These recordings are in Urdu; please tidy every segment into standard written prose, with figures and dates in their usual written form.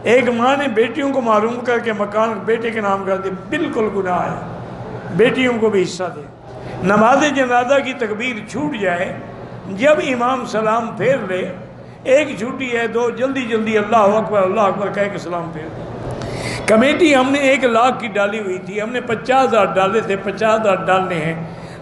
ایک ماں نے بیٹیوں کو معلوم کر کے مکان بیٹے کے نام کر دیا، بالکل گناہ ہے، بیٹیوں کو بھی حصہ دے۔ نماز جنازہ کی تکبیر چھوٹ جائے، جب امام سلام پھیر لے، ایک چھوٹی ہے دو، جلدی جلدی اللہ اکبر کہہ کے سلام پھیر دے۔ کمیٹی ہم نے 1 لاکھ کی ڈالی ہوئی تھی، ہم نے 50,000 ڈالے تھے، 50,000 ڈالنے ہیں،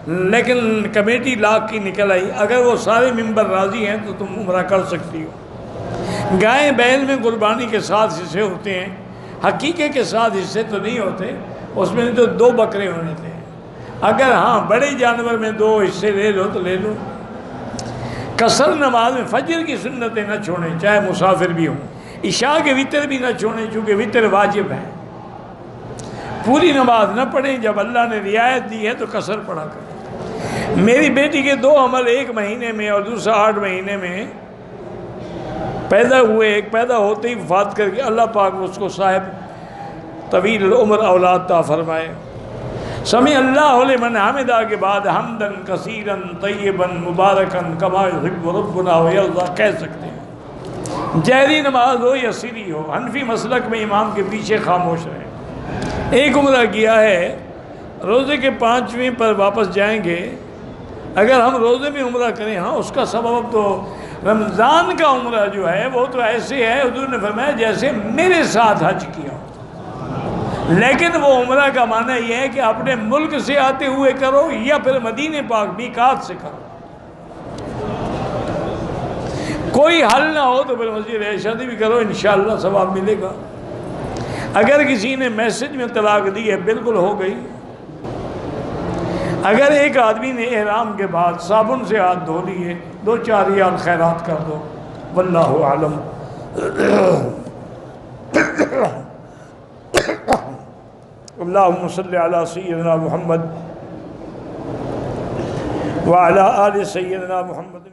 لیکن کمیٹی لاکھ کی نکل آئی۔ اگر وہ سارے ممبر راضی ہیں تو تم عمرہ کر سکتی ہو۔ گائے بیل میں قربانی کے 7 حصے ہوتے ہیں، حقیقے کے 7 حصے تو نہیں ہوتے، اس میں تو 2 بکرے ہونے تھے۔ اگر ہاں بڑے جانور میں 2 حصے لے لو تو لے لو۔ قصر نماز میں فجر کی سنتیں نہ چھوڑیں، چاہے مسافر بھی ہوں۔ عشاء کے وتر بھی نہ چھوڑیں، چونکہ وتر واجب ہے۔ پوری نماز نہ پڑھیں، جب اللہ نے رعایت دی ہے تو قصر پڑھا کریں۔ میری بیٹی کے 2 عمل 1 مہینے میں اور دوسرا 8 مہینے میں پیدا ہوئے۔ ایک پیدا ہوتے ہی وفات کر کے اللہ پاک اس کو صاحب طویل العمر اولاد عطا فرمائے۔ سمع اللہ لمن حمدہ کے بعد حمدن کثیرن طیبن مبارکن کما یحب ربنا ویرضا کہہ سکتے ہیں۔ جہری نماز ہو یا سری ہو، حنفی مسلک میں امام کے پیچھے خاموش رہیں۔ ایک عمرہ کیا ہے، روزے کے 5ویں پر واپس جائیں گے۔ اگر ہم روزے میں عمرہ کریں، ہاں اس کا سبب تو رمضان کا عمرہ جو ہے وہ تو ایسے ہے، حضور نے فرمایا جیسے میرے ساتھ حج کیا۔ لیکن وہ عمرہ کا معنی یہ ہے کہ اپنے ملک سے آتے ہوئے کرو یا پھر مدینہ پاک میقات سے کرو۔ کوئی حل نہ ہو تو پھر مسجد عائشہ بھی کرو، انشاءاللہ ثواب ملے گا۔ اگر کسی نے میسج میں طلاق دی ہے، بالکل ہو گئی۔ اگر ایک آدمی نے احرام کے بعد صابن سے ہاتھ دھو لیے، 2-4 ریال خیرات کر دو، واللہ اعلم۔ اللہم صلی علی سیدنا محمد وعلی آل سیدنا محمد۔